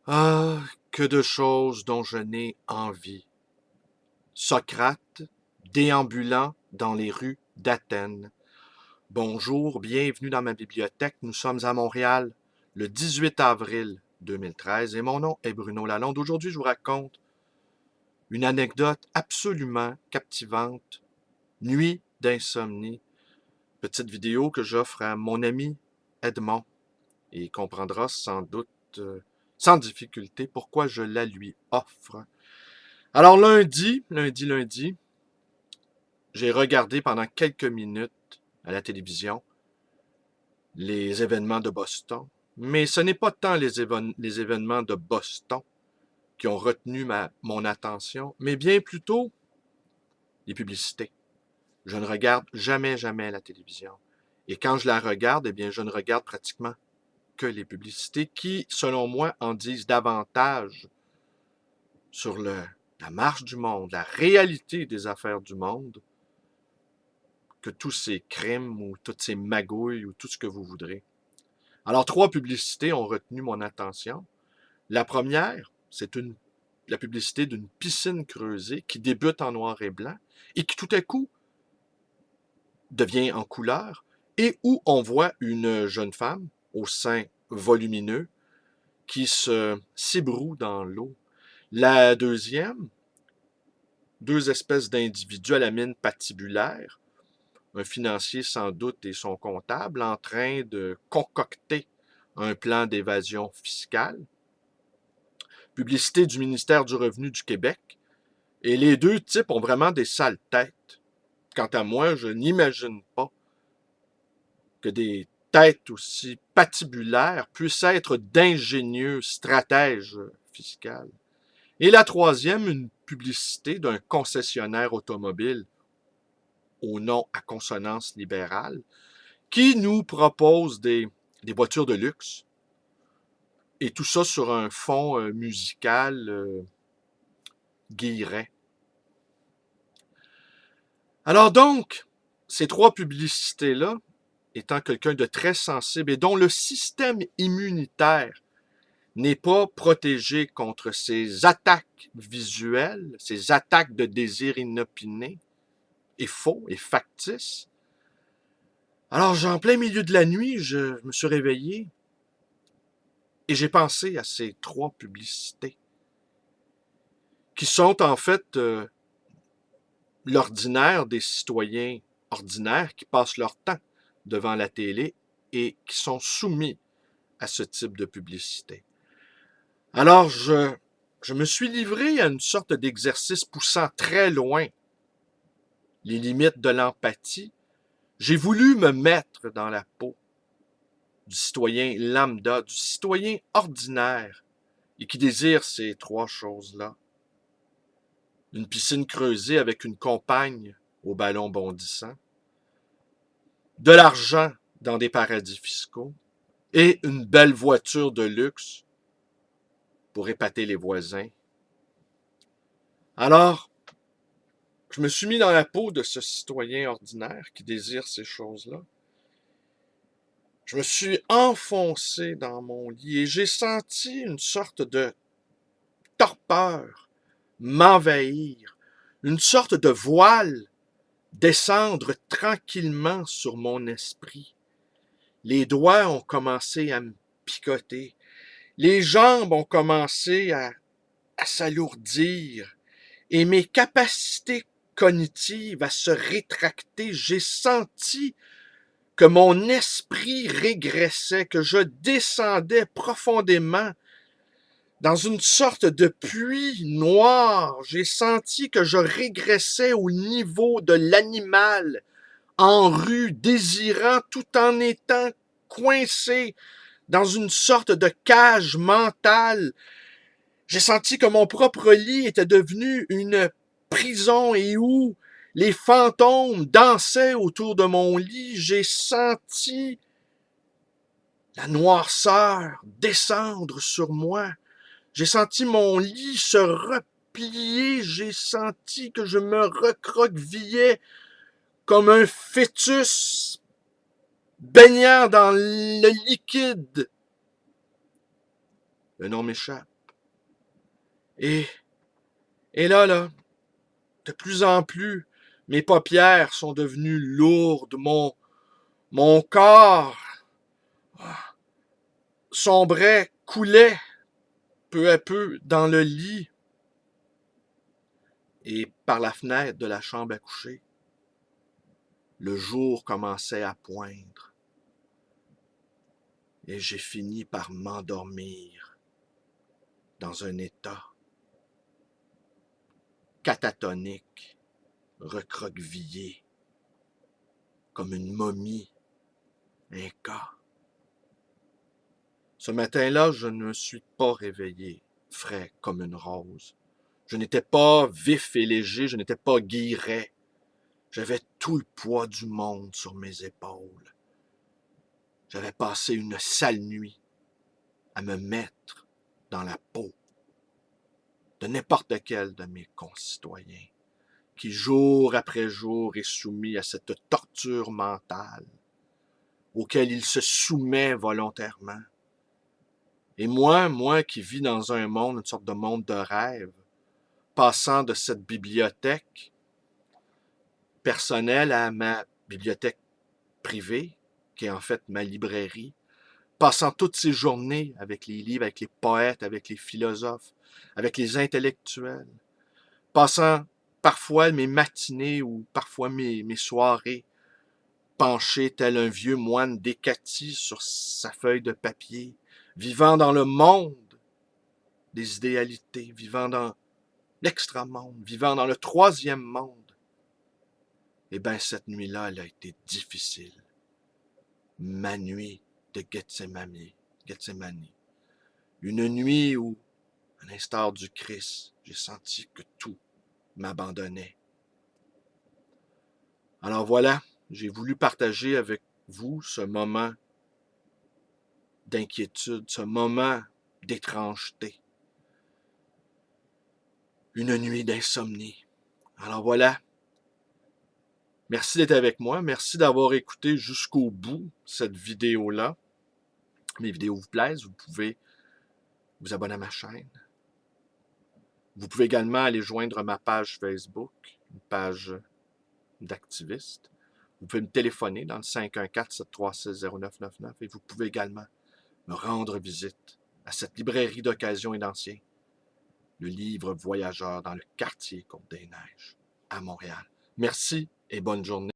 Ah, que de choses dont je n'ai envie. Socrate, déambulant dans les rues d'Athènes. Bonjour, bienvenue dans ma bibliothèque. Nous sommes à Montréal le 18 avril 2013 et mon nom est Bruno Lalonde. Aujourd'hui, je vous raconte une anecdote absolument captivante. Nuit d'insomnie. Petite vidéo que j'offre à mon ami Edmond et il comprendra sans doute, sans difficulté, pourquoi je la lui offre. Alors lundi, j'ai regardé pendant quelques minutes à la télévision les événements de Boston. Mais ce n'est pas tant les événements de Boston qui ont retenu mon attention, mais bien plutôt les publicités. Je ne regarde jamais la télévision. Et quand je la regarde, eh bien, je ne regarde pratiquement que les publicités qui, selon moi, en disent davantage sur la marche du monde, la réalité des affaires du monde, que tous ces crimes ou toutes ces magouilles ou tout ce que vous voudrez. Alors, trois publicités ont retenu mon attention. La première, la publicité d'une piscine creusée qui débute en noir et blanc et qui tout à coup devient en couleur et où on voit une jeune femme au sein volumineux qui s'ébroue dans l'eau. La deuxième, deux espèces d'individus à la mine patibulaire, un financier sans doute et son comptable, en train de concocter un plan d'évasion fiscale. Publicité du ministère du Revenu du Québec. Et les deux types ont vraiment des sales têtes. Quant à moi, je n'imagine pas que des têtes aussi patibulaires puissent être d'ingénieux stratèges fiscaux. Et la troisième, une publicité d'un concessionnaire automobile au nom à consonance libérale, qui nous propose des voitures de luxe, et tout ça sur un fond musical guilleret. Alors donc, ces trois publicités-là, étant quelqu'un de très sensible et dont le système immunitaire n'est pas protégé contre ces attaques visuelles, ces attaques de désir inopiné et faux et factices. Alors, en plein milieu de la nuit, je me suis réveillé et j'ai pensé à ces trois publicités qui sont en fait l'ordinaire des citoyens ordinaires qui passent leur temps devant la télé et qui sont soumis à ce type de publicité. Alors, je me suis livré à une sorte d'exercice poussant très loin les limites de l'empathie. J'ai voulu me mettre dans la peau du citoyen lambda, du citoyen ordinaire, et qui désire ces trois choses-là. Une piscine creusée avec une compagne au ballon bondissant, de l'argent dans des paradis fiscaux, et une belle voiture de luxe pour épater les voisins. Alors, je me suis mis dans la peau de ce citoyen ordinaire qui désire ces choses-là. Je me suis enfoncé dans mon lit et j'ai senti une sorte de torpeur m'envahir, une sorte de voile descendre tranquillement sur mon esprit. Les doigts ont commencé à me picoter. Les jambes ont commencé à s'alourdir et mes capacités cognitives à se rétracter. J'ai senti que mon esprit régressait, que je descendais profondément dans une sorte de puits noir. J'ai senti que je régressais au niveau de l'animal en rue, désirant tout en étant coincé dans une sorte de cage mentale. J'ai senti que mon propre lit était devenu une prison et où les fantômes dansaient autour de mon lit. J'ai senti la noirceur descendre sur moi. J'ai senti mon lit se replier. J'ai senti que je me recroquevillais comme un fœtus baignant dans le liquide. Le nom m'échappe. Et, et là, de plus en plus, mes paupières sont devenues lourdes, mon corps sombrait, coulait peu à peu dans le lit et par la fenêtre de la chambre à coucher. Le jour commençait à poindre et j'ai fini par m'endormir dans un état catatonique, recroquevillé, comme une momie, un cas. Ce matin-là, je ne me suis pas réveillé frais comme une rose. Je n'étais pas vif et léger, je n'étais pas guilleret. J'avais tout le poids du monde sur mes épaules. J'avais passé une sale nuit à me mettre dans la peau de n'importe quel de mes concitoyens qui, jour après jour, est soumis à cette torture mentale auquel il se soumet volontairement. Et moi qui vis dans un monde, une sorte de monde de rêve, passant de cette bibliothèque personnelle à ma bibliothèque privée, qui est en fait ma librairie, passant toutes ces journées avec les livres, avec les poètes, avec les philosophes, avec les intellectuels, passant parfois mes matinées ou parfois mes soirées, penché tel un vieux moine décati sur sa feuille de papier, vivant dans le monde des idéalités, vivant dans l'extramonde, vivant dans le troisième monde. Eh bien, cette nuit-là, elle a été difficile. Ma nuit de Gethsémani. Une nuit où, à l'instar du Christ, j'ai senti que tout m'abandonnait. Alors voilà, j'ai voulu partager avec vous ce moment d'inquiétude, ce moment d'étrangeté. Une nuit d'insomnie. Alors voilà, merci d'être avec moi, merci d'avoir écouté jusqu'au bout cette vidéo-là. Mes vidéos vous plaisent, vous pouvez vous abonner à ma chaîne. Vous pouvez également aller joindre ma page Facebook, une page d'activiste. Vous pouvez me téléphoner dans le 514-736-0999 et vous pouvez également me rendre visite à cette librairie d'occasion et d'anciens, le livre voyageur dans le quartier Côte-des-Neiges à Montréal. Merci et bonne journée.